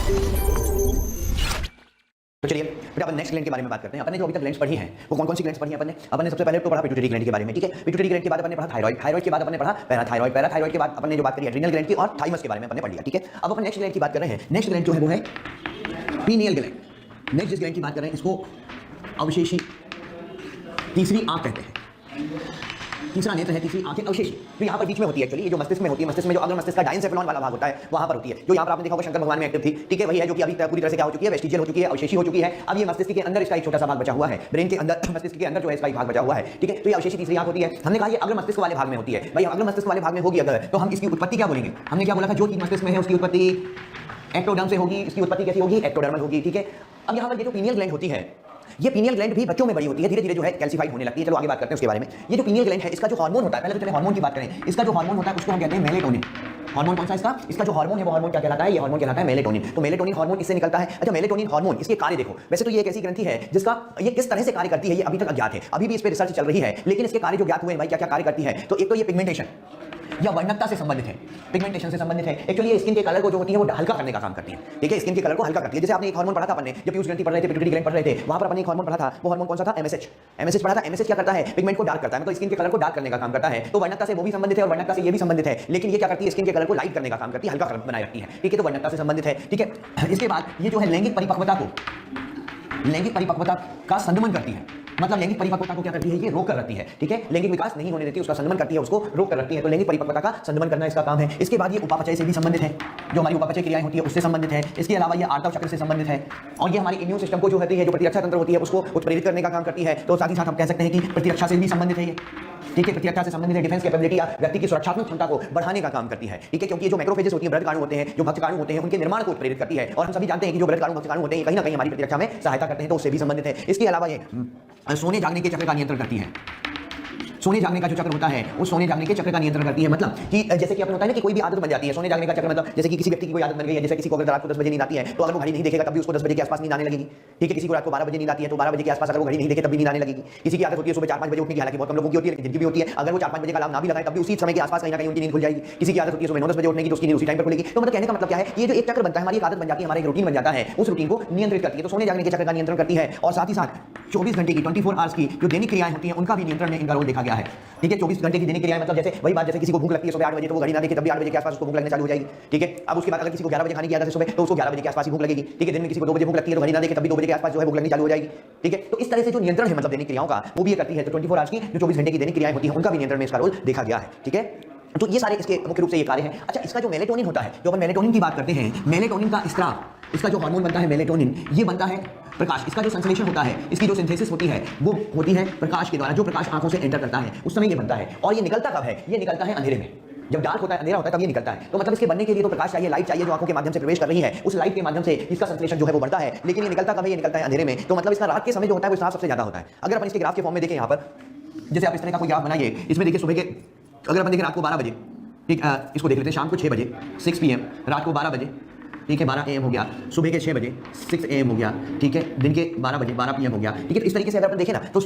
तो चलिए बेटा अपन नेक्स्ट ग्लैंड के बारे में बात करते हैं। अपन ने जो अभी तक ग्लैंड्स पढ़ी हैं वो कौन कौन सी ग्लैंड्स पढ़ी हैं अपन ने सबसे पहले तो पढ़ा पिट्यूटरी ग्लैंड के बारे में, ठीक है। पिट्यूटरी ग्लैंड के बाद अपन ने पढ़ा थायराइड, थायराइड के बाद अपन ने पढ़ा पैराथायराइड, पैराथायराइड के बाद अपन ने जो बात करी एड्रिनल ग्लैंड की और थाइमस के बारे में अपन ने पढ़ लिया, ठीक है। अब अपन नेक्स्ट ग्लैंड की बात कर रहे हैं। नेक्स्ट ग्लैंड जो है वो है पीनियल ग्लैंड। नेक्स्ट जिस ग्लैंड की बात कर रहे हैं इसको अवशेषी तीसरी आंख कहते हैं, तीसरा नेत्र है, तीसरी आंखें अवशेषी। तो यहाँ पर बीच में होती है एक्चुअली, ये जो मस्तिष्क में होती है, मस्तिष्क में जो अग्र मस्तिष्क का डायनसेफेलॉन वाला भाग होता है वहां पर होती है, जो यहाँ पर आपने देखा होगा शंकर भगवान में एक्टिव थी, ठीक है। वही है जो कि अभी पूरी तरह से क्या हो चुकी है, वेस्टिजियल हो चुकी है, अवशेषी हो चुकी है। अब ये मस्तिष्क के अंदर इसका एक छोटा सा भाग बचा हुआ है, ब्रेन के अंदर मस्तिष्क के अंदर जो है इसका एक भाग बचा हुआ है, ठीक है। तो ये अवशेषी तीसरी आंख होती है। हमने कहा ये अग्र मस्तिष्क वाले भाग में होती है। भाई अग्र मस्तिष्क वाले भाग में होगी अगर, तो हम इसकी उत्पत्ति क्या बोलेंगे? हमने क्या बोला था, जो चीज मस्तिष्क में है उसकी उत्पत्ति एक्टोडर्म से होगी। इसकी उत्पत्ति कैसी होगी? एक्टोडर्मल होगी, ठीक है। अब यहाँ पर ये जो पीनियल ग्लैंड होती है, ये पीनियल ग्लैंड भी बच्चों में बड़ी होती है, धीरे धीरे जो है कैल्सिफाइड होने लगती है। चलो आगे बात करते हैं उसके बारे में। ये जो पीनियल ग्लैंड है इसका जो हार्मोन होता है, पहले तो चलिए हार्मोन की बात करें। इसका जो हार्मोन होता है उसको हम कहते हैं मेलेटोनिन। हार्मोन कौन सा इसका? इसका जो हार्मोन है वो हार्मोन क्या कहलाता है? ये हार्मोन कहलाता है मेलेटोनिन। तो मेलेटोनिन हार्मोन इससे निकलता है। अच्छा, मेलेटोनिन हार्मोन इसके कार्य देखो। वैसे तो ये एक ऐसी ग्रंथि है जिसका ये किस तरह से कार्य करती है ये अभी तक अज्ञात है, अभी भी इस पर रिसर्च चल रही है, लेकिन इसके कार्य जो ज्ञात हुए हैं भाई क्या क्या कार्य करती है। तो एक तो ये पिगमेंटेशन या वर्णकता से संबंधित है, पिगमेंटेशन से संबंधित है। एक्चुअली ये स्किन के कलर को जो होती है वो हल्का करने का काम करती है, ठीक है। स्किन के कलर को हल्का करती है। जैसे आपने एक हार्मोन पढ़ा था अपन ने, जब पीयूष ग्रंथि पढ़ रहे थे, पिट्यूटरी ग्लैंड पढ़ रहे थे, वहां पर अपन एक हार्मोन पढ़ा था। वो हार्मोन कौन सा था? एमएसएच। एमएसएच पढ़ा था। एमएसएच क्या करता है? पिगमेंट को डार्क करता है, मतलब स्किन के कलर को डार्क करने का काम करता है। तो वर्णकता से वो भी संबंधित है और वर्णकता से ये भी संबंधित है, लेकिन ये क्या करती है? स्किन के कलर को लाइट करने का काम करती है, हल्का बनाए रखती है, ठीक है। तो वर्णकता से संबंधित है, ठीक है। इसके बाद ये जो है लैंगिक परिपक्वता का संदमन करती है, मतलब लैंगिक परिपक्वता को क्या करती है? ये रोक कर रखती है, ठीक है। लैंगिक विकास नहीं होने देती, उसका संदमन करती है, उसको रोक कर रखती है। तो लैंगिक परिपक्वता का संदमन करना इसका काम है। इसके बाद ये उपापचय से भी संबंधित है, जो हमारी उपापचय क्रियाएं होती है उससे संबंधित है। इसके अलावा ये आर्तव चक्र से संबंधित है और ये हमारी इम्यून सिस्टम को जो होती है, जो प्रतिरक्षा तंत्र होती है उसको उत्प्रेरित करने का काम करती है। तो साथ ही साथ हम कह सकते हैं कि प्रतिरक्षा से भी संबंधित है ये, ठीक है। प्रतिरक्षा से संबंधित है, डिफेंस कैपेबिलिटी या व्यक्ति की सुरक्षात्मक क्षमता को बढ़ाने का काम करती है, ठीक है। क्योंकि जो मैक्रोफेजेस होती है, बृहत्काणु होते हैं, जो भक्षकाणु होते हैं, उनके निर्माण को उत्प्रेरित करती है। और हम सभी जानते हैं कि जो बृहत्काणु भक्षकाणु होते हैं कहीं ना कहीं हमारी प्रतिरक्षा में सहायता करते हैं, तो उससे भी संबंधित है। इसके अलावा ये सोने जागने के चक्र का नियंत्रण करती है। सोने जागने का जो चक्र होता है उस सोने जागने के चक्र का नियंत्रण करती है। मतलब कि जैसे कि अपन होता है ना कि कोई भी आदत बन जाती है, सोने जागने का चक्र मतलब जैसे कि किसी व्यक्ति की कोई आदत बन गई है, जैसे किसी को अगर रात को 10 बजे नींद आती है तो अगर वो घड़ी नहीं देखेगा तब भी उसको 10 बजे के आसपास नींद आने लगेगी, ठीक है। किसी को रात को 12 बजे नींद आती है तो 12 बजे के आसपास अगर वो घड़ी नहीं देखे तब भी नींद आने लगेगी। किसी की आदत होती है सुबह 4-5 बजे उठने की, हालांकि बहुत कम लोगों की होती है, लेकिन जिनकी भी होती है, अगर वो 4-5 बजे का अलार्म ना भी लगाए तब भी उसी समय के आसपास कहीं ना कहीं उनकी नींद खुल जाएगी। किसी की आदत होती है सुबह 9-10 बजे उठने की, तो उसकी नींद उसी टाइम पर खुलेगी। तो मतलब कहने का मतलब क्या है, ये जो एक चक्र बनता है, हमारी एक आदत बन जाती है, हमारा एक रूटीन बन जाता है, उस रूटीन को नियंत्रित करती है। तो सोने जागने के चक्र का नियंत्रण करती है और साथ ही साथ 24 घंटे की 24 आवर्स की जो दैनिक क्रियाएं होती हैं उनका भी नियंत्रण में इनका रोल देखा गया है, ठीक है। 24 घंटे की दैनिक क्रियाएं मतलब जैसे वही बात, जैसे किसी को भूख लगती है सुबह 8 बजे तो वो घड़ी ना देखे तब भी 8 बजे के आसपास उसको भूख लगने चालू हो जाएगी, ठीक है। अब उसके बाद अगर किसी को 11 बजे खाने की आदत है सुबह तो उसको 11 बजे के आसपास ही भूख लगेगी, ठीक है। दिन में किसी को 2 बजे भूख लगती है तो घड़ी ना देखे तब भी 2 बजे के आसपास जो है भूख लगनी चालू हो जाएगी, ठीक है। तो इस तरह से जो नियंत्रण है मतलब दैनिक क्रियाओं का वो भी ये करती है। तो 24 आवर्स की जो 24 घंटे की दैनिक क्रियाएं होती हैं उनका भी नियंत्रण में इसका रोल देखा गया है, ठीक है। तो ये सारे इसके मुख्य रूप से ये कार्य हैं। अच्छा, इसका जो मेलेटोनिन होता है, जो अपन मेलेटोनिन की बात करते हैं, मेलेटोनिन का स्त्राव, इसका जो हार्मोन बनता है मेलेटोनिन, ये बनता है प्रकाश। इसका जो संश्लेषण होता है, इसकी जो सिंथेसिस होती है वो होती है प्रकाश के द्वारा। जो प्रकाश आंखों से एंटर करता है उस समय ये बनता है। और ये निकलता कब है? ये निकलता है अंधेरे में, जब डार्क होता है, अंधेरा होता है, तब ये निकलता है। तो मतलब इसके बनने के लिए तो प्रकाश चाहिए, लाइट चाहिए जो आंखों के माध्यम से प्रवेश कर रही है, उस लाइट के माध्यम से इसका संश्लेषण जो है वो बढ़ता है। लेकिन ये निकलता कब है? ये निकलता है अंधेरे में। तो मतलब इसका रात के समय जो होता है वो स्त्राव सबसे ज्यादा होता है। अगर अपन इसके ग्राफ के फॉर्म में देखें, यहाँ पर जैसे आप इस तरह का कोई ग्राफ बनाइए, इसमें देखिए सुबह के, अगर अपन देखें रात को 12 बजे, ठीक, इसको देख लेते हैं शाम को 6 बजे 6 PM, रात को 12 बजे, ठीक है, 12 AM हो गया, सुबह के 6 बजे 6 AM हो गया, ठीक है, दिन के 12 बजे 12 PM हो गया, ठीक है। तो इस तरीके से अगर अपन देखें ना तो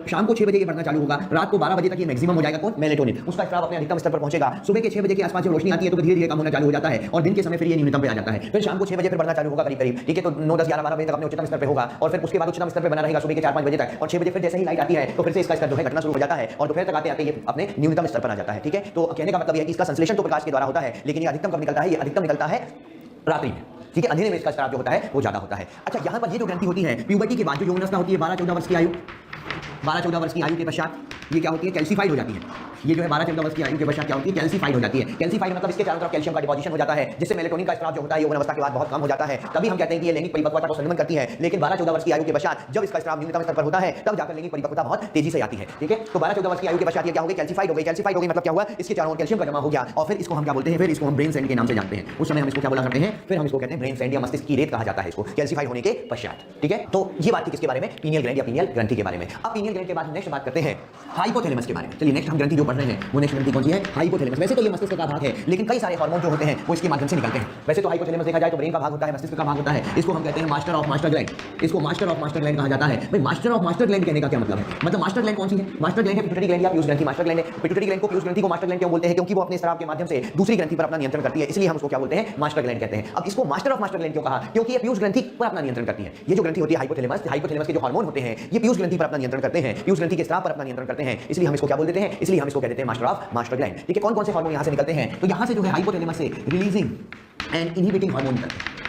शाम को 6 बजे ये बढ़ना चालू होगा, रात को 12 बजे तक ये मैक्सिमम हो जाएगा कौन? मेलेटोनिन। उसका स्त्राव अपने अधिकतम स्तर पर पहुंचेगा। सुबह के 6 बजे के आसपास जब रोशनी आती है तो धीरे धीरे कम होना चालू हो जाता है और दिन के समय फिर ये न्यूनतम पे आ जाता है। फिर शाम को 6 बजे फिर बढ़ना चालू होगा करीब, ठीक है। तो 9, 10, 11, 12 बजे तक अपने उच्चतम स्तर पे होगा और फिर उसके बाद उच्चतम स्तर पे बना रहेगा सुबह के 4-5 बजे तक। और 6 बजे फिर जैसे ही लाइट आती है तो फिर से इसका स्तर जो है घटना शुरू हो जाता है और दोपहर तक आते आते ये अपने न्यूनतम स्तर पर आ जाता है, ठीक है। तो कहने का मतलब ये है कि इसका संश्लेषण तो प्रकाश के द्वारा होता है, लेकिन ये अधिकतम कब निकलता है? ये अधिकतम निकलता है रात्रि में, ठीक है। अंधेरे में इसका स्त्राव जो होता है वो ज्यादा होता है। अच्छा, यहाँ पर ये जो ग्रंथि होती है प्यूबर्टी के बाद जो यौनावस्था होती है 12-14 वर्ष की आयु, 12-14 वर्ष की आयु के पश्चात ये क्या होती है? कैल्सीफाइड हो जाती है। ये जो है 12-14 वर्ष की आयु के पश्चात क्या होती है? कैल्सीफाइड हो जाती है। कैल्सीफाइड मतलब इसके चारों तरफ कैल्शियम का डिपोजिशन हो जाता है, जिससे मेलेटोनिन का स्त्राव जो होता है यौवन अवस्था के बाद बहुत कम हो जाता है। तभी हम कहते हैं कि ये लैंगिक परिपक्वता को संदमन करती है। लेकिन 12-14 वर्ष की आयु के पश्चात जब इसका स्त्राव न्यूनतम स्तर पर होता है तब जाकर लैंगिक परिपक्वता बहुत तेजी से आती है, ठीक है। तो 12-14 वर्ष की आयु के पश्चात ये क्या हो गई? कैल्सीफाइड हो गई। कैल्सीफाइड हो गई मतलब क्या हुआ? इसके चारों ओर कैल्शियम का जमा हो गया और फिर इसको हम क्या बोलते हैं? फिर इसको हम ब्रेन सैंड के नाम से जानते हैं। उस समय हम इसको क्या बोला करते हैं? फिर हम इसको कहते हैं ब्रेन सैंड या मस्तिष्क की रेत कहा जाता है इसको, कैल्सीफाइड होने के पश्चात, ठीक है। तो ये बात थी किसके बारे में? पीनियल ग्लैंड या पीनियल ग्रंथि के बारे में। अब पीनियल एड्रिनल ग्लैंड के बाद नेक्स्ट बात करते हैं हाइपोथैलेमस के बारे में। चलिए नेक्स्ट हम ग्रंथि जो पढ़ रहे हैं वो नेक्स्ट ग्रंथि कौन सी है? हाइपोथैलेमस। वैसे तो ये मस्तिष्क का भाग है, लेकिन कई सारे हार्मोन जो होते हैं वो इसके माध्यम से निकलते हैं। वैसे तो हाइपोथैलेमस देखा जाए तो ब्रेन का भाग होता है, मस्तिष्क का भाग होता है। इसको हम कहते हैं मास्टर ऑफ मास्टर ग्लैंड। इसको मास्टर ऑफ मास्टर ग्लैंड कहा जाता है। भाई मास्टर ऑफ मास्टर ग्लैंड कहने का क्या मतलब है? मतलब मास्टर ग्लैंड कौन सी है? मास्टर ग्लैंड है पिट्यूटरी ग्लैंड या पीयूष ग्रंथि। मास्टर ग्लैंड है पिट्यूटरी ग्लैंड को पीयूष ग्रंथि को मास्टर ग्लैंड क्यों बोलते हैं? क्योंकि वो अपने स्राव के माध्यम से दूसरी ग्रंथि पर अपना नियंत्रण करती है, इसलिए हम उसको क्या बोलते हैं? मास्टर ग्लैंड कहते हैं। अब इसको मास्टर ऑफ मास्टर ग्लैंड क्यों कहा? क्योंकि ये पीयूष ग्रंथि पर अपना नियंत्रण करती है। ये जो ग्रंथि होती है हाइपोथैलेमस, हाइपोथैलेमस के जो हार्मोन होते हैं ये पीयूष ग्रंथि पर अपना नियंत्रण करते हैं, पीयूष ग्रंथि के स्राव पर अपना नियंत्रण करते हैं, इसलिए हम इसको क्या बोल देते हैं? इसलिए हम इसको कह देते हैं मास्टर ऑफ मास्टर ग्लैंड। ठीक है, कौन कौन से हार्मोन यहां से निकलते हैं? तो यहां से जो है हाइपोथैलेमस से रिलीजिंग एंड इनहिबिटिंग हार्मोन निकलते हैं।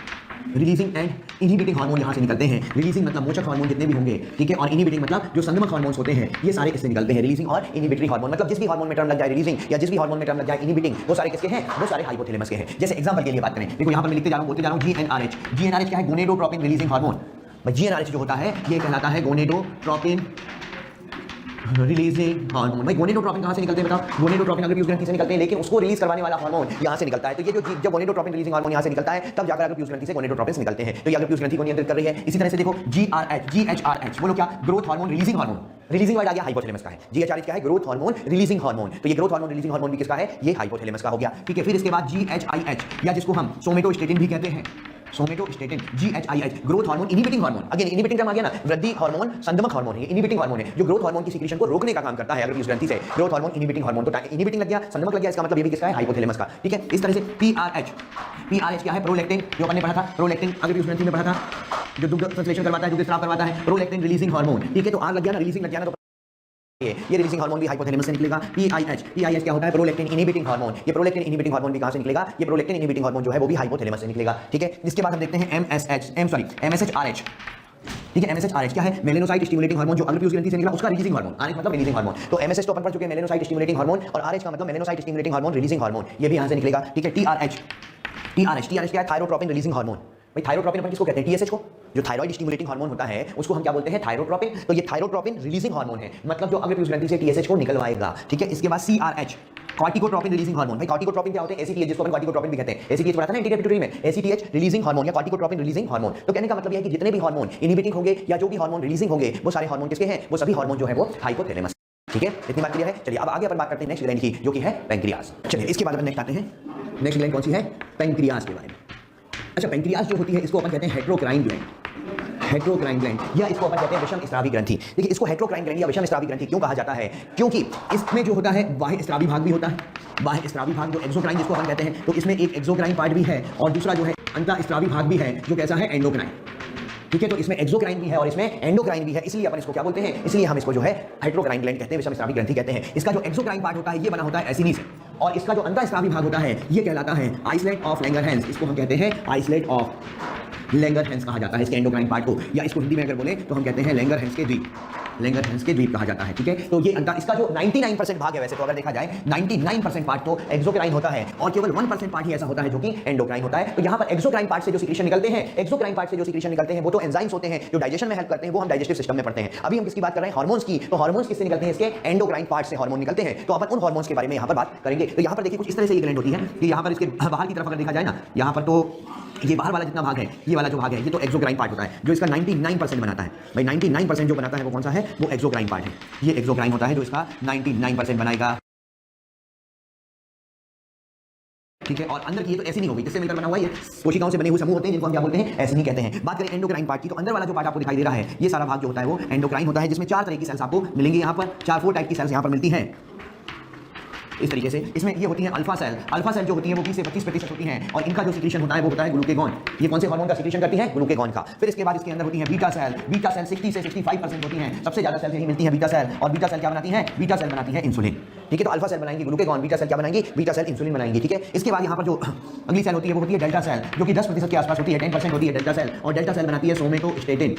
रिलीजिंग एंड इनहिबिटिंग हार्मोन यहां से निकलते हैं। रिलीजिंग मतलब मोचक हार्मोन जितने भी होंगे, ठीक है, और इनहिबिटिंग मतलब जो संगमक हार्मोन्स होते हैं ये सारे इससे निकलते हैं। रिलीजिंग और इनहिबिटरी हार्मोन मतलब जिस भी हार्मोन में टर्म लग जाए रिलीजिंग या जिस भी हार्मोन में टर्म लग जाए इनहिबिटिंग, वो सारे किसके हैं? वो सारे हाइपोथैलेमस के हैं। जैसे एग्जांपल के लिए बात करें, देखो यहां पर मैं लिखते जा रहा हूं, बोलते जा रहा हूं जीएनआरएच। जीएनआरएच क्या है? Gonadotropin releasing hormone. जीएनआरएच जो होता है ये कहलाता है गोनेडोट्रोपिन रिलीजिंग हार्मोन। भाई गोनेडोट्रोपिन कहां से निकलते हैं बताओ? गोनेडोट्रोपिन अगर पीयूष ग्रंथि से निकलते हैं, लेकिन उसको रिलीज करवाने वाला हार्मोन यहां से निकलता है। तो ये जो जब गोनेडोट्रोपिन रिलीजिंग हार्मोन यहां से निकलता है तब जाकर अगर पीयूष ग्रंथि से गोनेडोट्रोपिन निकलते हैं, तो ये अगर पीयूष ग्रंथि को नियंत्रित कर रही है। इसी तरह से देखो जीआरएच, जीएचआरएच बोलो क्या? Growth hormone releasing hormone. Releasing word आ गया, हाइपोथैलेमस का है। जीएचआरएच क्या है? Growth hormone releasing hormone. तो ये ग्रोथ हार्मोन रिलीजिंग हार्मोन भी किसका है? ये हाइपोथैलेमस का हो गया। ठीक है, फिर इसके बाद जीएचआईएच या जिसको हम सोमेटोस्टेटिन भी कहते हैं, somatostatin, GHIH growth hormone inhibiting hormone. Again inhibiting term आ गया ना, वृद्धि हार्मोन संदमक हार्मोन है, इनहिबिटिंग हार्मोन है जो ग्रोथ हार्मोन की सिक्रीशन को रोकने का काम करता है। अगर पीयूष ग्रंथि से ग्रोथ हार्मोन इनहिबिटिंग हार्मोन, तो इनहिबिटिंग लग गया, संदमक लग गया, इसका मतलब ये भी किसका है? हाइपोथैलेमस का। ठीक है, इस तरह से पीआरएच, पीआरएच क्या है? प्रोलैक्टिन, जो अपन ने पढ़ा था प्रोलैक्टिन, अगर पीयूष ग्रंथि में पढ़ा था, जो दुग्ध संश्लेषण करवाता है, दुग्ध स्राव करवाता है, प्रोलैक्टिन रिलीजिंग हार्मोन। ठीक है, तो आर लग गया ना, रिलीजिंग लग गया ना, तो ये रिलीजिंग हार्मोन भी हाइपोथैलेमस से निकलेगा। पीआईएच, पीआईएच क्या होता है? Prolactin inhibiting hormone. ये प्रोलैक्टिन इनहिबिटिंग हार्मोन भी कहां से निकलेगा? ये प्रोलैक्टिन इनहिबिटिंग हार्मोन जो है वो भी हाइपोथैलेमस से निकलेगा। ठीक है, इसके बाद हम देखते हैं एमएसएचआरएच। ठीक है, एमएसएचआरएच क्या है? मेलेनोसाइट स्टिमुलेटिंग हार्मोन, जो अगर पीयूष ग्रंथि से निकला उसका रिलीजिंग हार्मोन। आरएच मतलब रिलीजिंग हार्मोन। तो एमएसएच तो अपन पढ़ चुके हैं मेलेनोसाइट स्टिमुलेटिंग हार्मोन, और आरएच का मतलब melanocyte stimulating hormone releasing hormone, ये भी यहां से निकलेगा। ठीक है, टीआरएच, टीआरएच क्या है? Thyrotropin releasing hormone. भाई थायरोट्रोपिन अपन किसको कहते हैं? टीएसएच को, जो थायराइड स्टिमुलेटिंग हार्मोन होता है उसको हम क्या बोलते हैं? थायरोट्रोपिन। तो ये थायरोट्रोपिन रिलीजिंग हार्मोन है, मतलब जो अगर पीयूष ग्रंथि से टीएसएच को निकलवाएगा। ठीक है, इसके बाद सीआरएच, कॉर्टिकोट्रोपिन रिलीजिंग हार्मोन। भाई कॉर्टिकोट्रोपिन क्या होते हैं? एसीटीएच, जिसको अपन कॉर्टिकोट्रोपिन भी कहते हैं। एसीटीएच पढ़ा था ना एंटीरियर पिट्यूटरी में, एसीटीएच रिलीजिंग हार्मोन या कॉर्टिकोट्रोपिन रिलीजिंग हार्मोन। तो कहने का मतलब यह है कि जितने भी हार्मोन इनहिबिटिंग होंगे या जो भी हार्मोन रिलीजिंग होंगे, वो सारे हार्मोन किसके हैं? वो सभी हार्मोन जो है वो हाइपोथैलेमस। ठीक है, इतनी बात क्लियर है। चलिए अब आगे अपन बात करते हैं नेक्स्ट ग्लैंड की, जो कि है पैंक्रियास। चलिए इसके बाद अपन नेक्स्ट आते हैं, नेक्स्ट ग्लैंड कौन सी है? पैंक्रियास के बारे में। अच्छा, पैंक्रियास जो होती है इसको अपन कहते हैं हेट्रोक्राइन ग्लैंड, हेट्रोक्राइन ग्लैंड, या इसको अपन कहते हैं विषम स्रावी ग्रंथि। देखिए इसको हेट्रोक्राइन ग्लैंड या विषम स्रावी ग्रंथि क्यों कहा जाता है? क्योंकि इसमें जो होता है बाह्य स्रावी भाग भी होता है, बाह्य स्रावी भाग जो एक्सोक्राइन जिसको अपन कहते हैं, तो इसमें एक एक्सोक्राइन पार्ट भी है और दूसरा जो है अंतःस्रावी भाग भी है, जो कैसा है? एंडोक्राइन। ठीक है, तो इसमें एक्सोक्राइन भी है और इसमें एंडोक्राइन भी है, इसलिए अपन इसको क्या बोलते हैं? इसलिए हम इसको जो है हेट्रोक्राइन ग्लैंड कहते हैं, विषम स्रावी ग्रंथि कहते हैं। इसका जो एक्सोक्राइन पार्ट होता है ये बना होता है एसिनी से, और इसका जो अंतःस्रावी भाग होता है ये कहलाता है आइसलेट ऑफ लैंगरहैंस। इसको हम कहते हैं आइसलेट ऑफ लैंगरहैंस कहा जाता है इसके एंडोक्राइन पार्ट को, या इसको हिंदी में अगर बोले तो हम कहते हैं लैंगरहैंस के द्वीप, लैंगरहैंस के द्वीप कहा जाता है। ठीक है, तो ये इसका जो 99% भाग है, वैसे तो अगर देखा जाए 99% पार्ट तो एक्सोक्राइन होता है और केवल 1% पार्ट ही ऐसा होता है जो कि एंडोक्राइन होता है। तो यहाँ पर एक्सोक्राइन पार्ट से जो सीक्रेशन निकलते हैं, एक्सोक्राइन पार्ट से जो सीक्रेशन निकलते हैं वो तो एंजाइम्स होते हैं जो डाइजेशन में हेल्प करते हैं, वो हम डाइजेस्टिव सिस्टम में पढ़ते हैं। अभी हम किसकी बात कर रहे हैं? हार्मोन्स की। तो हार्मोन्स किससे निकलते हैं? इसके एंडोक्राइन पार्ट से हार्मोन निकलते हैं। तो अपन उन हार्मोन्स के बारे में यहाँ पर बात करेंगे। तो यहाँ पर देखिए कुछ इस तरह से ये ग्लैंड होती है कि यहाँ पर इसके बाहर की तरफ अगर देखा जाए ना, यहाँ पर तो ये बाहर वाला जितना भाग है, ये वाला जो भाग है ये तो एक्सोक्राइन पार्ट होता है जो इसका 99% बनाता है। भाई 99% जो बनाता है वो कौन सा है? वो एक्सोक्राइन पार्ट है। ये एक्सोक्राइन होता है जो इसका 99% बनाएगा। ठीक है, और अंदर की ये तो ऐसी नहीं होगी, किससे मिलकर बना हुआ है? ये कोशिकाओं से बने हुए समूह होते हैं जिनको हम क्या बोलते हैं? ऐसे नहीं कहते हैं। बात करें एंडोक्राइन पार्ट की, तो अंदर वाला जो पार्ट आपको दिखाई दे रहा है ये सारा भाग जो होता है वो एंडोक्राइन होता है, जिसमें 4 तरह की सेल्स आपको मिलेंगी। यहाँ पर 4 टाइप की सेल्स यहाँ पर मिलती हैं इस तरीके से। इसमें ये होती है अल्फा सेल। अल्फा सेल जो होती है वो 20 से 25% होती हैं और इनका जो सीक्रेशन होता है वो होता है ग्लूकेगॉन। ये कौन से हार्मोन का सीक्रेशन करती है? ग्लूकेगॉन का। फिर इसके बाद इसके अंदर होती है बीटा सेल। बीटा सेल 60 से 65% होती हैं। सबसे ज्यादा सेल यही मिलती है बीटा सेल, और बीटा सेल क्या बनाती है? बीटा सेल बनाती है इंसुलिन। ठीक है, तो अल्फा सेल बनाएंगी ग्लूकेगॉन, बीटा सेल क्या बनाएंगी? बीटा सेल इंसुलिन बनाएंगी। ठीक है, इसके बाद यहाँ पर जो अगली सेल होती है वो होती है डेल्टा सेल, जो कि 10% के आसपास होती है, 10% होती है डेल्टा सेल, और डेल्टा सेल बनाती है सोमेटोस्टेटिन।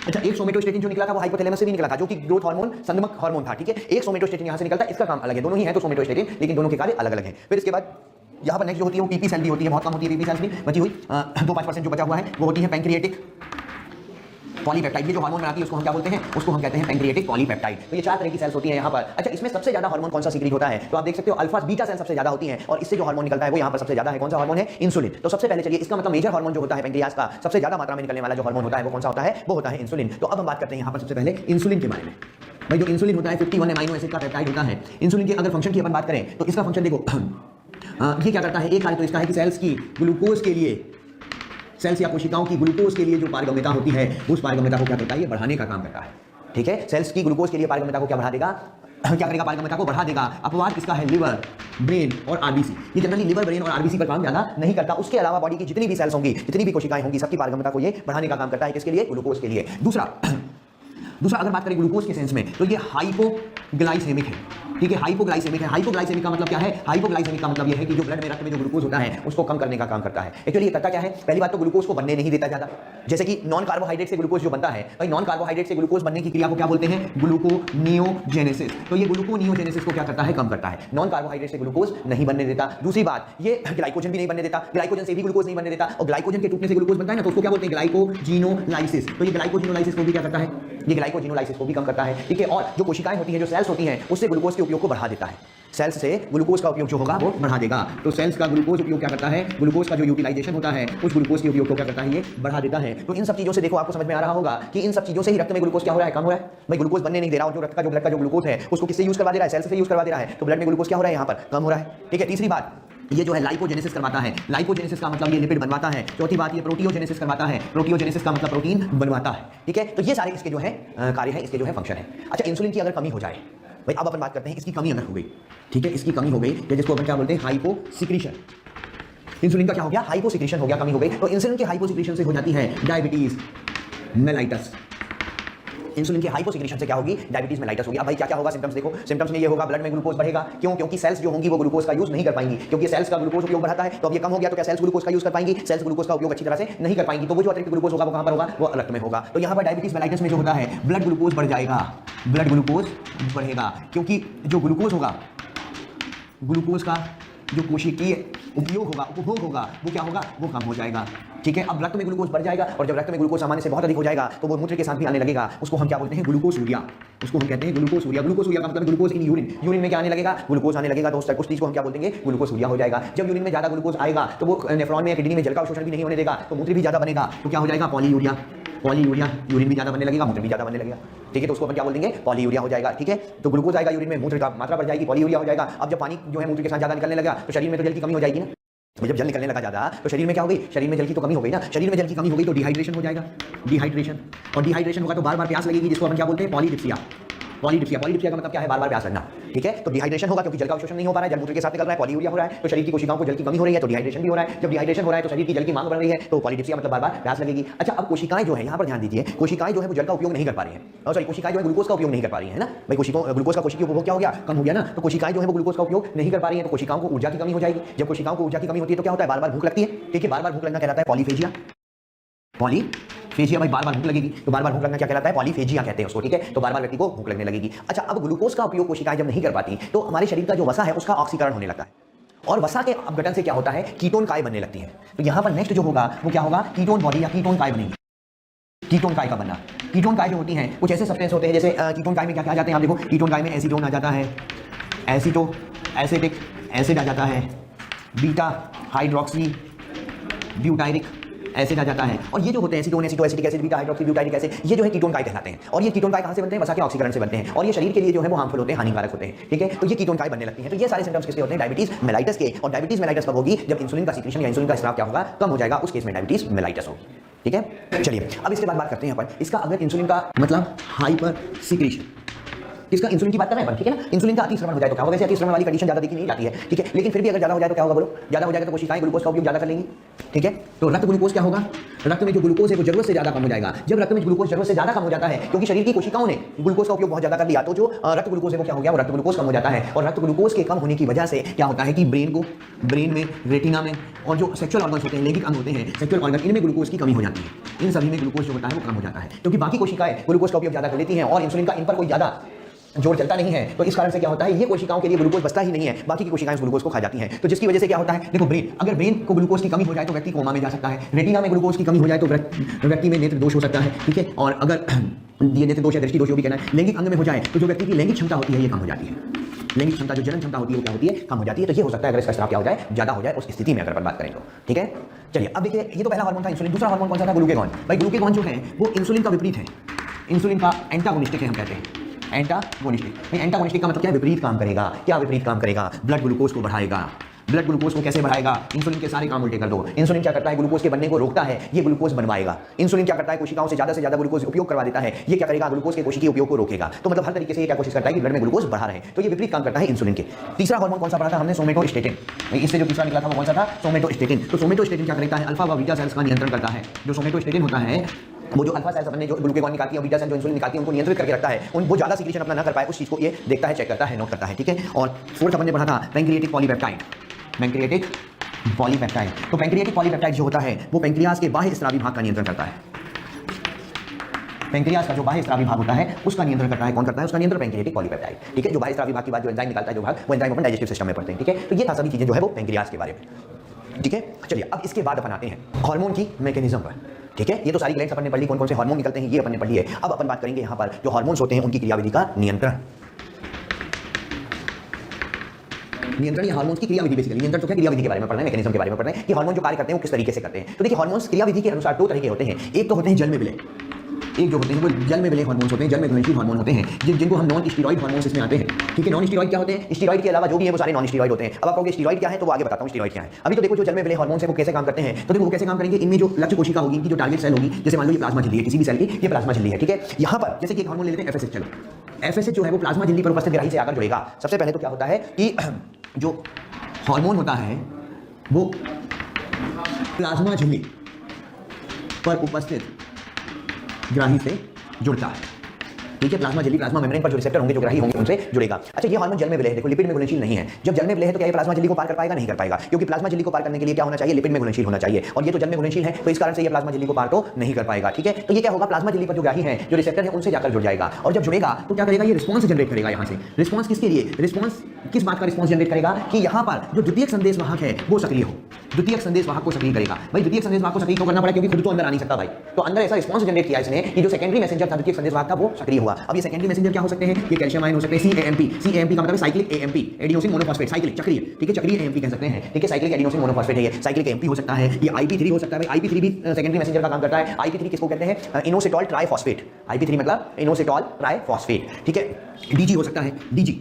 अच्छा, एक सोमेटोस्टेटिन जो निकला था वो हाइपोथैलेमस से भी निकला था, जो कि ग्रोथ हार्मोन संदमक हार्मोन था। ठीक है, एक सोमेटोस्टेटिन यहाँ से निकलता है, इसका काम अलग है, दोनों ही है तो सोमेटोस्टेटिन, लेकिन दोनों के कार्य अलग अलग हैं। फिर इसके बाद यहाँ पर नेक्स्ट जो होती है वो पीपी सेल भी होती है, बहुत कम होती है पीपी सेल्स भी, बची हुई 2-5% जो बचा हुआ है वो होती है पैंक्रिएटिक पॉलीपेप्टाइड। ये जो हार्मोन बनाती है उसको हम क्या बोलते हैं? उसको हम कहते हैं पैंक्रिएटिक पॉलीपेप्टाइड। तो ये 4 तरह की सेल्स होती हैं यहाँ पर। अच्छा, इसमें सबसे ज्यादा हार्मोन कौन सा सीक्रेट होता है? तो आप देख सकते हो अल्फा बीटा सेल सबसे ज्यादा होती हैं, और इससे जो हार्मोन निकलता है वो यहाँ पर सबसे ज्यादा है। कौन सा हार्मोन है? इंसुलिन। तो सबसे पहले चलिए, इसका मतलब मेजर हार्मोन जो होता है पैंक्रियास का, सबसे ज्यादा मात्रा में निकलने वाला जो हार्मोन होता है वो कौन सा होता है? वो होता है इंसुलिन। तो अब हम बात करते हैं यहाँ पर सबसे पहले इंसुलिन के बारे में। भाई जो इंसुलिन होता है 51 अमीनो एसिड का पेप्टाइड होता है। इंसुलिन की अगर फंक्शन की अपन बात करें तो इसका फंक्शन देखो ये क्या करता है, एक कार्य तो इसका है कि सेल्स की ग्लूकोज के लिए, सेल्स या कोशिकाओं की ग्लूकोज के लिए जो पारगम्यता होती है उस पारगम्यता को क्या करता है, ये बढ़ाने का काम करता है। ठीक है, सेल्स की ग्लूकोज के लिए पारगम्यता को क्या बढ़ा देगा, क्या करेगा, पारगम्यता को बढ़ा देगा। अपवाद किसका है, लिवर, ब्रेन और आरबीसी। ये जनरली लिवर, ब्रेन और आरबीसी पर काम ज्यादा नहीं करता। उसके अलावा बॉडी की जितनी भी सेल्स होंगी, जितनी भी कोशिकाएं होंगी, सबकी पारगम्यता को ये बढ़ाने का काम करता है। किसके लिए, ग्लूकोज के लिए। दूसरा अगर बात करें ग्लूकोज के सेंस में तो ये हाइपोग्लाइसेमिक है। ठीक है, हाइपोग्लाइसेमिक है। हाइपोग्लाइसेमिक का मतलब क्या है, हाइपोग्लाइसेमिक का मतलब ये है कि जो ब्लड में, रक्त में जो ग्लूकोज होता है उसको कम करने का काम करता है। एक्चुअली ये करता क्या है, पहली बात तो ग्लूकोज को बनने नहीं देता ज्यादा। जैसे कि नॉन कार्बोहाइड्रेट से ग्लूकोज जो बनता है, भाई नॉन कार्बोहाइड्रेट से ग्लूकोज बनने की क्रिया को क्या बोलते हैं, ग्लूकोनियोजेनेसिस। तो ये ग्लूकोनियोजेनेसिस को क्या करता है, कम करता है। नॉन कार्बोहाइड्रेट से ग्लूकोज नहीं बनने देता। दूसरी बात, ये ग्लाइकोजन भी नहीं बनने देता, ग्लाइकोजन से भी ग्लूकोज नहीं बनने देता। और ग्लाइकोजन के टूटने से ग्लूकोज बनता है ना, तो उसको क्या बोलते हैं, ग्लाइकोजिनोलाइसिस। तो ये ग्लाइकोजिनोलाइसिस को भी क्या करता है, ये ग्लाइकोजिनोलाइसिस को भी कम करता है। ठीक है, और जो कोशिकाएं होती हैं, जो सेल्स होती हैं, उससे ग्लूकोज के उपयोग को बढ़ा देता है। सेल्स से ग्लूकोज का उपयोग जो होगा वो बढ़ा देगा। तो सेल्स का ग्लूकोज उपयोग क्या करता है, ग्लूकोज का जो यूटिलाइजेशन होता है उस ग्लूकोज के उपयोग को क्या करता है, ये बढ़ा देता है। तो इन सब चीजों से देखो आपको समझ में आ रहा होगा कि इन सब चीजों से ही रक्त में ग्लूकोज क्या हो रहा है, कम हो रहा है। भाई ग्लूकोज बनने नहीं दे रहा, और जो रक्त का जो ब्लड का जो ग्लूकोज है उसको किससे यूज करवा दे रहा है, सेल्स से यूज करवा दे रहा है। तो ब्लड में ग्लूकोज क्या हो रहा है, यहाँ पर कम हो रहा है। ठीक है, तीसरी बात ये जो है लाइपोजेनेसिस करवाता है। लाइपोजेनेसिस का मतलब ये लिपिड बनवाता है। चौथी बात ये प्रोटियोजेनेसिस करवाता है। प्रोटियोजेनेसिस का मतलब प्रोटीन बनवाता है। ठीक है, तो ये सारे इसके जो है कार्य है, इसके जो है फंक्शन है। अच्छा, इंसुलिन की अगर कमी हो जाए, भाई अब अपन बात करते हैं इसकी कमी अगर हो गई। ठीक है, इसकी कमी हो गई, जिसको अपन क्या बोलते हैं, हाइपोसिक्रीशन। इंसुलिन का क्या हो गया, हाइपोसिक्रीशन हो गया, कमी हो गई। तो इंसुलिन के हाइपोसिक्रीशन से हो जाती है डायबिटीज मेलाइटस। इंसुलिन की हाइपोसिक्रीशन से क्या होगी, डायबिटीज मेलाइटस होगी। अब भाई क्या क्या होगा, सिम्टम्स देखो। सिम्टम्स में ये होगा, ब्लड में ग्लूकोज बढ़ेगा। क्यों, क्योंकि सेल्स जो होंगी वो ग्लूकोज का यूज नहीं कर पाएंगी, क्योंकि सेल्स का ग्लूकोज उपयोग बढ़ाता है। तो अब ये कम हो गया तो क्या सेल्स ग्लूकोज का यूज कर पाएंगी, सेल्स ग्लूकोज का उपयोग अच्छी तरह से नहीं कर पाएंगी। तो वो जो अतिरिक्त ग्लूकोज होगा वो कहां पर होगा, वो रक्त में होगा। तो यहाँ पर डायबिटीज मेलाइटस में जो होता है, ब्लड ग्लूकोज बढ़ जाएगा, ब्लड ग्लूकोज बढ़ेगा, क्योंकि जो ग्लूकोज होगा, ग्लूकोज का जो कोशिकीय उपयोग होगा, उपभोग होगा, वो क्या होगा, वो कम हो जाएगा। ठीक है, अब रक्त में ग्लूकोज बढ़ जाएगा, और जब रक्त में ग्लूकोज सामान्य से बहुत अधिक हो जाएगा तो वो मूत्र के साथ भी आने लगेगा। उसको हम क्या बोलते हैं, ग्लूकोसूरिया। उसको हम कहते हैं ग्लूकोसूरिया। ग्लूकोसूरिया का मतलब ग्लूकोज इन यूरिन। यूरिन में क्या आने लगेगा, ग्लूकोज आने लगेगा। तो उस चीज को हम क्या बोलते हैं, ग्लूकोसूरिया हो जाएगा। जब यूरिन में ज्यादा ग्लूकोज आएगा तो वो नेफ्रॉन में, किडनी में जल का अवशोषण भी नहीं होने देगा, तो मूत्र भी ज्यादा बनेगा। तो क्या हो जाएगा, पॉलीयूरिया। पॉलीयूरिया, यूरिन भी ज्यादा बनने लगेगा, मूत्र भी ज्यादा बनने लगेगा। ठीक है, तो उसको अपन क्या बोल देंगे, पॉलीयूरिया हो जाएगा। ठीक है, तो ग्लूकोज आएगा यूरिन में, मूत्र का मात्रा बढ़ जाएगी, पॉलीयूरिया हो जाएगा। अब जब पानी जो है मूत्र के साथ ज्यादा निकलने लगा तो शरीर में तो जल की कमी हो जाएगी ना। तो जब जल निकलने लगा ज्यादा तो शरीर में क्या हो गई, शरीर में जल की तो कमी हो गई ना। शरीर में जल की कमी हो गई तो डिहाइड्रेशन हो जाएगा, डिहाइड्रेशन। और डिहाइड्रेशन होगा तो बार बार प्यास लगेगी, जिसको अपन क्या बोलते हैं, पॉलीडिप्सिया। पॉलीडिप्सिया, पॉलीडिप्सिया का मतलब क्या है, बार बार प्यास लगना। ठीक है, तो डिहाइड्रेशन होगा क्योंकि जल का अवशोषण नहीं हो पा रहा है, जल मूत्र के साथ निकल रहा है, पॉलीयूरिया हो रहा है। तो शरीर की कोशिकाओं को जल की कमी हो रही है तो डिहाइड्रेशन भी हो रहा है। जब डिहाइड्रेशन हो रहा है तो शरीर की जल की मांग बढ़ रही है, तो पॉलीडिप्सिया मतलब बार बार प्यास लगेगी। अच्छा, अब कोशिकाएं जो है, यहाँ पर ध्यान दीजिए, कोशिकाएं जो है वो जल का उपयोग नहीं कर पा रही है, और सॉरी कोशिकाएं जो है ग्लूकोज का उपयोग नहीं कर पा रही है ना। भाई ग्लूकोज का कोशिकीय उपभोग क्या हो गया, कम हो गया ना। तो कोशिकाएं जो है वो ग्लूकोज का उपयोग नहीं कर पा रही है, तो कोशिकाओं को ऊर्जा की कमी हो जाएगी। जब कोशिकाओं को ऊर्जा की कमी होती है तो क्या होता है, बार बार भूख लगती है। ठीक है, बार बार भूख लगना कहलाता है पॉलीफेजिया। पॉलीफेजिया, भाई बार बार भूख लगेगी, तो बार बार भूख लगना क्या कहलाता है, पॉलीफेजिया कहते हैं उसको। ठीक है, तो बार बार व्यक्ति को भूख लगने लगेगी। अच्छा, अब ग्लूकोज का उपयोग कोशिकाएं जब नहीं कर पाती तो हमारे शरीर का जो वसा है उसका ऑक्सीकरण होने लगता है, और वसा के अपघटन से क्या होता है, कीटोन काय बनने लगती है। तो यहाँ पर नेक्स्ट जो होगा वो क्या होगा, कीटोन बॉडी या कीटोन काय बनेगी। कीटोन काय का बनना, कीटोन काय जो होती हैं कुछ ऐसे सब्सटेंस होते हैं, जैसे कीटोन काय में क्या क्या आ जाते हैं आप देखो, कीटोन काय में एसीटोन आ जाता है, एसिटिक एसिड आ जाता है, बीटा हाइड्रोक्सी ब्यूटाइरिक एसिड आ जाता है। और ये जो होते हैं acetone, acetic acid, beta hydroxy butyric acid, ये जो है कीटोन काय कहलाते हैं। और ये कीटोन काय कहां से बनते हैं, वसा के ऑक्सीकरण से बनते हैं, और ये शरीर के लिए जो है वो हार्मफुल होते हैं, हानिकारक होते हैं। ठीक है, तो ये कीटोन काय बनने लगती हैं। तो ये सारे सिम्टम्स किसके होते हैं, डायबिटीज मेलाइटस के। और डायबिटीज मेलाइटस कब होगी, जब इंसुलिन का सीक्रेशन या इंसुलिन का स्राव क्या होगा, कम हो जाएगा, उस केस में डायबिटीज मेलाइटस होगी। ठीक है, चलिए अब इसके बाद बात करते हैं यहाँ पर इसका, अगर इंसुलिन का मतलब हाइपर सीक्रेशन, किसका, इंसुलिन की बात कर रहे हैं, ठीक है ना। इंसुलिन का अतिश्रवण हो जाए तो क्या होगा, वैसे अतिश्रवण वाली कंडीशन ज्यादा देखी नहीं जाती है। ठीक है, लेकिन फिर भी अगर ज्यादा हो जाए तो क्या होगा, बोलो, ज्यादा हो जाएगा तो कोशिकाएं ग्लूकोज का उपयोग ज्यादा कर लेंगी। ठीक है, तो रक्त ग्लूकोज क्या होगा, रक्त में जो ग्लूकोज है वो जरूरत से ज्यादा कम हो जाएगा। जब रक्त में ग्लूकोज जरूरत से ज्यादा कम हो जाता है, क्योंकि शरीर की कोशिकाओं ने ग्लूकोज का उपयोग बहुत ज्यादा कर लिया, तो जो रक्त ग्लूकोज है वो क्या हो गया, वो रक्त ग्लूकोज कम हो जाता है। और रक्त ग्लूकोज के कम होने की वजह से क्या होता है कि ब्रेन में, रेटिना में, और जो सेक्सुअल ऑर्गन्स होते हैं, लैंगिक अंग होते हैं, सेक्सुअल ऑर्गन, इनमें ग्लूकोज की कमी हो जाती है। इन सभी में ग्लूकोज जो होता है वो कम हो जाता है, क्योंकि बाकी कोशिकाएं ग्लूकोज का उपयोग ज्यादा कर लेती हैं और इंसुलिन का इन पर कोई ज्यादा जोर चलता नहीं है। तो इस कारण से क्या होता है, ये कोशिकाओं के लिए ग्लूकोज बचता ही नहीं है, बाकी की कोशिकाएं उस ग्लूकोज को खा जाती हैं। तो जिसकी वजह से क्या होता है, देखो ब्रेन, अगर ब्रेन को ग्लूकोज की कमी हो जाए तो व्यक्ति कोमा में जा सकता है। रेटिना में ग्लूकोज की कमी हो जाए तो व्यक्ति में नेत्र दोष हो सकता है। ठीक है, और अगर ये नेत्र दोष या दृष्टि दोष जो भी कहना है, लैंगिक अंग में हो जाए तो जो व्यक्ति की लैंगिक क्षमता होती है ये कम हो जाती है। लैंगिक क्षमता, जो जनन क्षमता होती है वो क्या होती है, कम हो जाती है। तो ये हो सकता है अगर इसका स्राव क्या हो जाए, ज्यादा हो जाए, उस स्थिति में अगर अपन बात करें तो। ठीक है, चलिए अब देखिए, ये तो पहला हार्मोन था इंसुलिन। दूसरा हार्मोन कौन सा था, ग्लूकेगॉन। भाई ग्लूकेगॉन जो है वो इंसुलिन का विपरीत है, इंसुलिन का एंटागोनिस्टिक है हम कहते हैं। एंटागोनिस्टिक। एंटागोनिस्टिक का मतलब क्या है? विपरीत काम करेगा। क्या विपरीत काम करेगा? ब्लड ग्लूकोज को बढ़ाएगा। ब्लड ग्लूकोज को कैसे बढ़ाएगा? इंसुलिन के सारे काम उल्टे कर दो। इंसुलिन क्या करता है? ग्लूकोज के बनने को रोकता है, ये ग्लूकोज बनवाएगा। इंसुलिन क्या करता है? कोशिकाओं से ज्यादा ग्लूकोज उपयोग करवा देता है, ये क्या करेगा? ग्लूकोज के कोशिकीय उपयोग को रोकेगा। तो मतलब हर तरीके से ये क्या कोशिश करता है कि ब्लड में ग्लूकोज बढ़ा रहे। तो ये विपरीत काम करता है इंसुलिन के। तीसरा हार्मोन कौन सा पढ़ा था हमने? सोमेटोस्टेटिन। इससे जो तीसरा निकला था वो कौन सा था? सोमेटोस्टेटिन। तो सोमेटोस्टेटिन क्या करता है? अल्फा व बीटा सेल्स का नियंत्रण करता है। जो सोमेटोस्टेटिन होता है वो जो अल्फा सेल्स अपने जो ग्लूकागॉन निकालती है, बीटा सेल जो इंसुलिन निकालती है, उनको नियंत्रित करके रखता है। वो ज्यादा सीक्रेशन अपना ना कर पाए, उस चीज को ये देखता है, चेक करता है, नोट करता है। ठीक है। और फोर्थ अपन ने पढ़ा था पैंक्रियाटिक पॉलीपेप्टाइड। Pancreatic polypeptide. तो पैंक्रियाटिक पॉलीपेप्टाइड जो होता है वो पैंक्रियाज के बाह्य स्रावी भाग का नियंत्रण करता है। पैंक्रियाज का जो बाह्य स्रावी भाग होता है उसका नियंत्रण करता है। कौन करता है? उसका नियंत्रण पैंक्रियाटिक पॉलीपेप्टाइड। ठीक है। जो बाह्य स्रावी भाग के बाद जो एंजाइम निकालता है, जो भाग, वो एंजाइम अपन डाइजेस्टिव सिस्टम में पढ़ते हैं। ठीक है। तो ये था सभी चीजें जो है वो पैंक्रियाज के बारे में। ठीक है। चलिए अब इसके बाद अपन आते हैं हार्मोन की मैकेनिज्म पर। ठीक है। ये तो सारी ग्लैंड्स अपन ने पढ़ ली, कौन कौन से हार्मोन निकलते हैं ये अपन ने पढ़ ली है। अब अपन बात करेंगे यहाँ पर जो हार्मोन्स होते हैं उनकी क्रियाविधि का नियंत्रण। नियंत्रण या हार्मोन्स की क्रियाविधि, बेसिकली नियंत्रण तो क्या, क्रियाविधि के बारे में पढ़ना है, मैकेनिज्म के बारे में पढ़ना है कि हार्मोन जो कार्य करते हैं वो किस तरीके से करते हैं। तो देखिए हार्मोन्स क्रियाविधि के अनुसार दो तरह के होते हैं। एक तो होते हैं जल में विलय, एक जो होते हैं वो जल में विलय हार्मोन्स होते हैं, जल में घुलनशील हार्मोन होते हैं, जिनको हम नॉन स्टेरॉइड हार्मोन्स इसमें आते हैं। ठीक है। नॉन स्टेरॉइड क्या होते हैं? स्टेरॉइड के अलावा जो भी है वो सारे नॉन स्टेरॉइड होते हैं। अब आप कहोगे स्टेरॉइड क्या है, तो वो आगे बताता हूँ स्टेरॉइड क्या है। अभी तो देखो जो जल में विलय हार्मोन्स है वो कैसे काम करते हैं। तो देखो वो कैसे काम करेंगे, इनमें जो लक्ष्य कोशिका होगी, इनकी जो टारगेट सेल होगी, जैसे मान लो ये प्लाज्मा झिल्ली है, किसी भी सेल की ये प्लाज्मा झिल्ली है। ठीक है। यहाँ पर जैसे कि एक हार्मोन ले लेते हैं एफएसएच। चलो एफएसएच जो है वो प्लाज्मा झिल्ली पर उपस्थित ग्राही से आकर जुड़ेगा। सबसे पहले तो क्या होता है कि जो हार्मोन होता है वो प्लाज्मा झिल्ली पर उपस्थित ग्राही से जुड़ता है। ठीक है। प्लाज्मा झिल्ली, प्लाज्मा मेम्ब्रेन पर जो रिसेप्टर होंगे, जो ग्राही होंगे, उनसे जुड़ेगा। अच्छा, ये हार्मोन जल में विलय है। देखो लिपिड में घुलनशील नहीं है। जब जल में विलय है तो क्या ये प्लाज्मा झिल्ली को पार कर पाएगा? नहीं कर पाएगा, क्योंकि प्लाज्मा झिल्ली को पार करने के लिए क्या होना चाहिए? लिपिड में घुलनशील होना चाहिए, और ये तो जल में घुलनशील है, तो इस कारण से ये प्लाज्मा झिल्ली को पार तो नहीं कर पाएगा। ठीक है। तो ये क्या होगा? प्लाज्मा झिल्ली पर जो ग्राही है, जो रिसेप्टर है, उनसे जाकर जुड़ जाएगा, और जब जुड़ेगा तो क्या करेगा? ये रिस्पॉन्स जनरेट करेगा। यहाँ से रिस्पॉन्स किसके लिए? रिस्पॉन्स किस बात का रिस्पॉन्स जनरेट करेगा कि यहाँ पर जो द्वितीयक संदेश वाहक है वो सक्रिय हो। द्वितीयक संदेश वाहक को सक्रिय करेगा। भाई द्वितीयक संदेश वाहक को सक्रिय क्यों करना पड़ा? क्योंकि खुद तो अंदर आ नहीं सकता भाई, तो अंदर ऐसा रिस्पॉन्स जनरेट किया इसने कि जो सेकेंडरी मैसेंजर था, द्वितीयक संदेश वाहक था, वो सक्रिय हुआ। अब ये सेकेंडरी मैसेंजर क्या हो सकते हैं? ये कैल्शियम आयन हो सकते हैं, CAMP। CAMP का मतलब cyclic AMP, adenosine monophosphate, cyclic चक्रीय। ठीक है। चक्रीय AMP कह सकते हैं। ठीक है। साइक्लिक एडिनोसिन मोनोफॉस्फेट है ये, साइक्लिक AMP हो सकता है। ये IP3 हो सकता है। भाई IP3 भी सेकेंडरी मैसेंजर का काम करता है। IP3 किसको कहते हैं? Inositol triphosphate. IP3 मतलब इनोसिटॉल ट्राइफॉस्फेट। ठीक है। DG हो सकता है, DG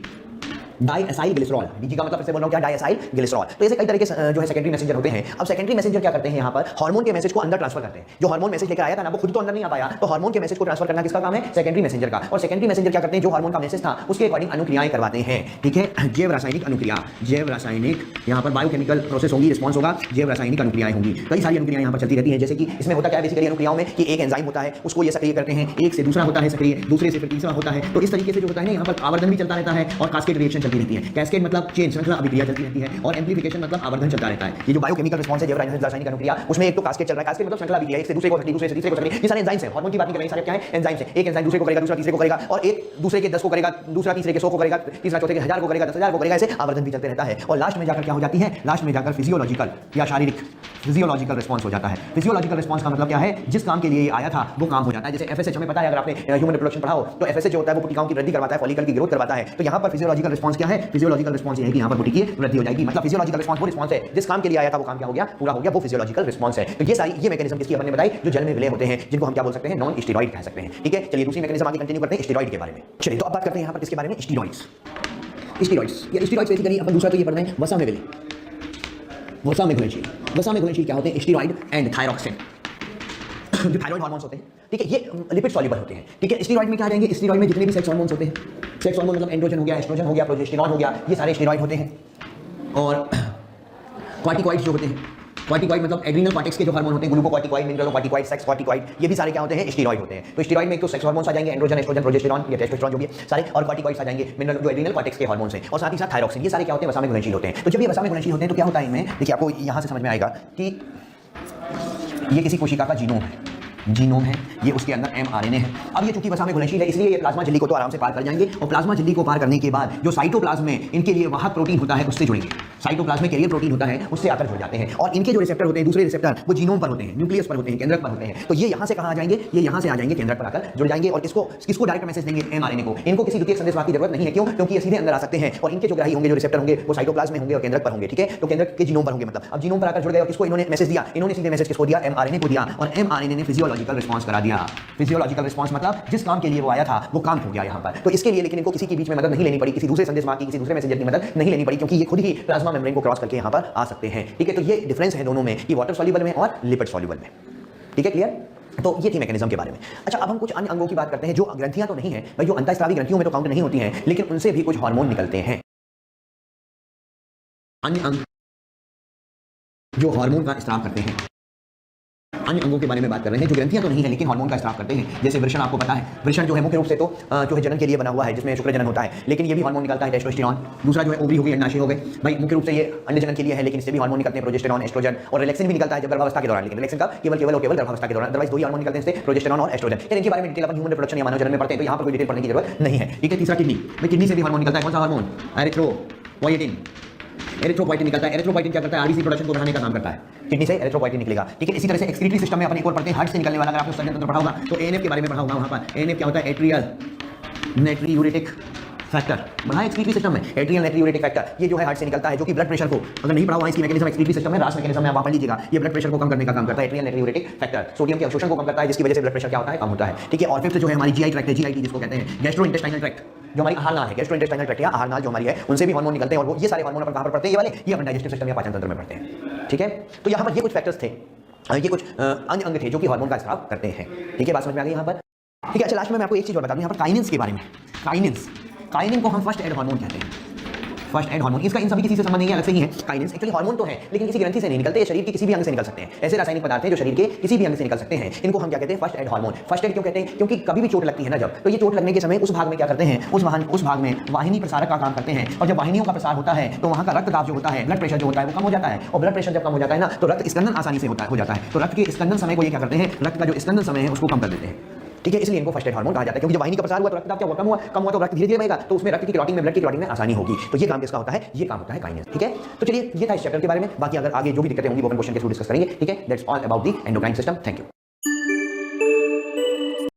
डाइएसाइल ग्लिसरॉल। डीजी का मतलब फिर से बोल रहा हूं क्या? Diacyl glycerol. तो ऐसे कई तरह के जो है सेकेंडरी मैसेंजर होते हैं। अब सेकेंडरी मैसेंजर क्या करते हैं? यहाँ पर हार्मोन के मैसेज को अंदर ट्रांसफर करते हैं। जो हार्मोन मैसेज लेकर आया था ना, वो खुद तो अंदर नहीं आ पाया, तो हार्मोन के मैसेज को ट्रांसफर करना किसका काम है? सेकेंडरी मैसेंजर का। और सेकेंडरी मैसेंजर क्या करते हैं? जो हार्मोन का मैसेज था उसके अकॉर्डिंग अनुक्रियाएं करवाते हैं। ठीक है। जैव रासायनिक अनुक्रिया, जैव रासायनिक, यहाँ पर बायोकेमिकल प्रोसेस होगी, रिस्पॉन्स होगा, जैव रासायनिक अनुक्रियाएं होंगी। कई सारी अनुक्रियाएं यहाँ पर चलती रहती हैं। जैसे कि इसमें होता क्या है बेसिकली अनुक्रियाओं में कि एक एंजाइम होता है, उसको ये सक्रिय करते हैं, एक से दूसरा होता है सक्रिय, दूसरे से फिर तीसरा होता है। तो इस तरीके से जो होता है ना, यहाँ पर आवर्धन भी चलता रहता है और कास्केड रिएक्शन चलती रहती है। कैस्केड मतलब चेन, श्रृंखला अभिक्रिया चलती रहती है, और एम्प्लीफिकेशन मतलब आवर्धन चलता रहता है। ये जो बायोकेमिकल रिस्पॉन्स है, जैव रासायनिक अनुक्रिया, उसमें एक तो कास्केड चल रहा है। कास्केड मतलब श्रृंखला अभिक्रिया, एक से दूसरे को, दूसरे से तीसरे को सक्रिय। ये सारे एंजाइम्स हैं। हार्मोन की बात नहीं कर रहे हैं, सारे क्या है? एंजाइम्स हैं। एक एंजाइम दूसरे को करेगा, दूसरा तीसरे को करेगा, और एक दूसरे के 10 को करेगा, दूसरा तीसरे के 100 को करेगा, तीसरा चौथे के 1000 को करेगा, 10,000 को करेगा। ऐसे आवर्धन भी चलते रहता है, और लास्ट में जाकर क्या हो जाती है? लास्ट में जाकर फिजियोलॉजिकल या शारीरिक फिजियोलॉजिकल रिस्पॉन्स हो जाता है। फिजियोलॉजिकल रिस्पॉन्स का मतलब क्या है? जिस काम के लिए ये आया था वो काम हो जाता है। जैसे FSH हमें पता है, अगर आपने ह्यूमन रिप्रोडक्शन पढ़ा हो तो FSH जो होता है वो कोशिकाओं की वृद्धि करवाता है, फॉलिकल की ग्रोथ करवाता है। तो यहाँ पर फिजियोलॉजिकल रिस्पॉन्स क्या है? फिजियोलॉजिकल रिस्पॉन्स ये है कि यहाँ पर कोशिका की वृद्धि हो जाएगी। मतलब फिजियोलॉजिकल रिस्पॉन्स वो रिस्पॉन्स है जिस काम के लिए आया था वो काम क्या हो गया? पूरा हो गया, वो फिजियोलॉजिकल रिस्पॉन्स है। तो ये सारी ये मैकेनिज्म किसकी अपन ने बताई? जो जल में विलय होते हैं, जिनको हम क्या बोल सकते हैं? नॉन स्टेरॉइड कह सकते हैं। ठीक है। चलिए दूसरी मैकेनिज्म आगे कंटिन्यू करते हैं, स्टेरॉइड के बारे में। चलिए तो अब बात करते हैं यहाँ पर किसके बारे में? स्टेरॉइड्स। स्टेरॉइड्स या स्टेरॉइड्स बेसिकली अपन दूसरा तो ये पढ़ रहे हैं वसा में विलय, वसा में घुलनशील। वसा में घुलनशील क्या होते हैं? स्टेरॉइड एंड थायरॉक्सिन, जो थायराइड हार्मोन्स होते हैं। ठीक है। ये लिपिड सॉल्युबल होते हैं। ठीक है। स्टेरॉइड में क्या रहेंगे? स्टेरॉइड में जितने भी सेक्स हार्मोन्स होते हैं, सेक्स हार्मोन मतलब एंड्रोजन हो गया, एस्ट्रोजन हो गया, प्रोजेस्टेरॉन हो गया, ये सारे स्टेरॉइड होते हैं। और कॉर्टिकॉइड्स जो होते हैं, कॉर्टिकॉइड मतलब एड्रीनल कॉर्टेक्स के जो हार्मोन होते हैं, ग्लूकोकॉर्टिकॉइड, मिनरलोकॉर्टिकॉइड, सेक्स कॉर्टिकॉइड, ये भी सारे क्या होते हैं? स्टेरॉइड होते हैं। तो स्टेरॉइड में एक तो सेक्स हार्मोन्स आ जाएंगे, एंड्रोजन, एस्ट्रोजन, प्रोजेस्टेरॉन या टेस्टोस्टेरोन जो भी है सारे, और कॉर्टिकॉइड्स आ जाएंगे, मिनरल जो एड्रीनल कॉर्टेक्स के हार्मोन्स हैं, और साथ ही साथ थायरॉक्सिन। ये सारे क्या होते हैं? वसा में घुलनशील होते हैं। तो जब ये वसा में घुलनशील होते हैं तो क्या होता है इनमें? देखिए आपको यहाँ से समझ में आएगा कि ये किसी कोशिका का जीनोम है, जीनोम है, ये उसके अंदर mRNA है। अब ये चूंकि वसा में घुलनशील है इसलिए ये प्लाज्मा झिल्ली को तो आराम से पार कर जाएंगे, और प्लाज्मा झिल्ली को पार करने के बाद जो साइटोप्लाज्म में इनके लिए वाहक प्रोटीन होता है उससे जुड़ेंगे। साइटोप्लाज्म में कैरियर प्रोटीन होता है, उससे आकर जुड़ जाते हैं और इनके जो रिसेप्टर होते हैं, दूसरे रिसेप्टर वो जीनोम पर होते हैं, न्यूक्लियस पर होते हैं, केंद्रक पर होते हैं। तो ये यहाँ से कहाँ आ जाएंगे, ये यहाँ से आ जाएंगे, केंद्रक पर आकर जुड़ जाएंगे और किसको डायरेक्ट मैसेज देंगे, एमआरएनए को। इनको किसी द्वितीयक संदेशवाहक की जरूरत नहीं है, क्यों? क्योंकि ये सीधे अंदर आ सकते हैं और इनके जो ग्राही होंगे, जो रिसेप्टर होंगे, वो साइटोप्लाज्म में होंगे और केंद्रक पर होंगे, ठीक है। तो केंद्रक के जीनोम पर होंगे, मतलब अब जीनोम पर आकर जुड़ गए और किसको इन्होंने मैसेज दिया, इन्होंने सीधे मैसेज किसको दिया, एमआरएनए को दिया और एमआरएनए ने फिजियोलॉजिकल रिस्पांस करा दिया। फिजियोलॉजिकल रिस्पांस मतलब जिस काम के लिए वो आया था वो काम हो गया यहाँ पर। तो इसके लिए लेकिन इनको किसी के बीच में मदद नहीं लेनी पड़ी, किसी दूसरे संदेशवाहक की, किसी दूसरे मैसेंजर की मदद नहीं लेनी पड़ी, क्योंकि ये खुद ही प्लाज्मा मेम्ब्रेन को क्रॉस करके यहाँ पर आ सकते हैं, ठीक है। तो ये डिफरेंस है दोनों में, कि वाटर सॉल्युबल में और लिपिड सॉल्युबल में, ठीक है, क्लियर। तो ये थी मैकेनिज्म के बारे में। अच्छा, अब हम कुछ अन्य अंगों की बात करते हैं, जो ग्रंथियां तो नहीं है भाई, जो अंतःस्रावी ग्रंथियों में तो काउंट नहीं होती हैं, लेकिन उनसे भी कुछ हार्मोन निकलते हैं। अन्य अंग जो हार्मोन का स्राव करते हैं, अन्य अंगों के बारे में बात कर रहे हैं जो ग्रंथियां तो नहीं है लेकिन हार्मोन का स्राव करते हैं। जैसे वृषण, आपको पता है वृषण जो है मुख्य रूप से तो जो है जनन के लिए बना हुआ है, जिसमें शुक्र जनन होता है, लेकिन ये भी हार्मोन निकलता है, टेस्टोस्टेरोन। दूसरा जो है ओवरी हो गई, अंडाशय हो गए, भाई मुख्य रूप से ये अंड जनन के लिए है, लेकिन इससे भी हार्मोन निकलते हैं, प्रोजेस्टेरॉन, एस्ट्रोजन और रिलैक्सिन भी निकलता है जब गर्भावस्था के दौरान, लेकिन रिलैक्सिन का केवल गर्भावस्था के दौरान, अदरवाइज दो ही हार्मोन निकलते हैं इससे, प्रोजेस्टेरॉन और एस्ट्रोजन। इनके बारे में डिटेल अपन ह्यूमन रिप्रोडक्शन या मानव जनन में पढ़ते हैं, तो यहाँ पर कोई डिटेल पढ़ने की जरूरत नहीं है, ठीक है। तीसरा किडनी, भाई किडनी से भी हार्मोन निकलता है, कौन सा हार्मोन, एरिथ्रोपोइएटिन। एरिथ्रोपोइएटिन निकलता है। एरिथ्रोपोइएटिन क्या करता है, आरबीसी प्रोडक्शन को बढ़ाने का काम करता है, किडनी से एरिथ्रोपोइएटिन निकलेगा, ठीक है। इसी तरह से एक्सक्रीटरी सिस्टम में अपन एक और पढ़ते हैं, हार्ट से निकलने वाला, अगर आपने स्तन तंत्र पढ़ा होगा तो एएनएफ के बारे में पढ़ा होगा वहां पर। एएनएफ क्या होता है, एट्रियल नाइट्रियूरेटिक फैक्टर, बड़ा एक्सक्रीटरी सिस्टम में एट्रियल नाइट्रियूरेटिक फैक्टर, ये जो है हार्ट से निकलता है, जो कि ब्लड प्रेशर को, अगर नहीं पढ़ा हुआ इसकी मैकेनिज्म एक्सक्रीटरी सिस्टम में, रास मैकेनिज्म में आप पढ़ लीजिएगा, ये ब्लड प्रेशर को कम करने का काम करता है, एट्रियल नाइट्रियूरेटिक फैक्टर। सोडियम के अवशोषण को कम करता है, जिसकी वजह से ब्लड प्रेशर क्या होता है, कम होता है, ठीक है। और फिफ्थ जो है हमारी जीआई ट्रैक्ट है, जीआईटी जिसको कहते हैं, गैस्ट्रोइंटेस्टाइनल ट्रैक्ट, जो हमारी आहार नाल है, गैस्ट्रोइंटेस्टाइनल ट्रैक्ट या आहार नाल जो हमारी है, उनसे भी हार्मोन निकलते हैं और वो ये सारे हार्मोन अपन कहां पर पढ़ते हैं, ये वाले, ये अपन डाइजेस्टिव सिस्टम या पाचन तंत्र में पढ़ते हैं, ठीक है। तो यहाँ पर ये कुछ फैक्टर्स थे, ये कुछ अन्य अंग थे जो कि हार्मोन का स्राव करते हैं, ठीक है। बात समझ में आ गई यहाँ पर, ठीक है। अच्छा, लास्ट में मैं आपको एक चीज और बता दूं यहाँ पर काइनिन्स के बारे में। काइनिन को हम फर्स्ट एड हार्मोन कहते हैं, फर्स्ट एड हार्मोन। इसका इन सभी किसी से संबंध नहीं है, अलग से ही है। काइनिन्स एक्चुअली हार्मोन तो है, लेकिन किसी ग्रंथि से नहीं निकलते, ये शरीर के किसी भी अंग से निकल सकते हैं। ऐसे रासायनिक पदार्थ हैं जो शरीर के किसी भी अंग से निकल सकते हैं, इनको हम क्या कहते हैं, first aid hormone. First aid क्यों कहते हैं, क्योंकि कभी भी चोट लगती है ना जब, तो ये चोट लगने के समय उस भाग में क्या करते हैं, उस भाग में वाहिनी प्रसारक का काम करते हैं, और जब वाहिनियों का प्रसार होता है तो वहाँ का रक्त दाब जो होता है, ब्लड प्रेशर जो होता है वो कम हो जाता है, और ब्लड प्रेशर जब कम हो जाता है ना, तो रक्त स्कंदन आसानी से हो जाता है। तो रक्त के स्कंदन समय को ये क्या करते हैं, रक्त का जो स्कंदन समय है उसको कम कर देते हैं, ठीक है। इसलिए इनको फर्स्ट एड हार्मोन कहा जाता है, क्योंकि जब वाहिनी का प्रसार हुआ तो रक्तदाब क्या हुआ, कम हुआ तो रक्त धीरे धीरे बहेगा, तो उसमें रक्त की क्लॉटिंग में, ब्लड की क्लॉटिंग में आसानी होगी। तो ये काम किसका होता है, ये काम होता है काइनेस, ठीक है। तो चलिए, ये था इस चैप्टर के बारे में। बाकी अगर आगे जो भी दिक्कतें होंगी वो अपन क्वेश्चन के थ्रू डिस्कस करेंगे, ठीक है। That's all about the endocrine system. Thank you.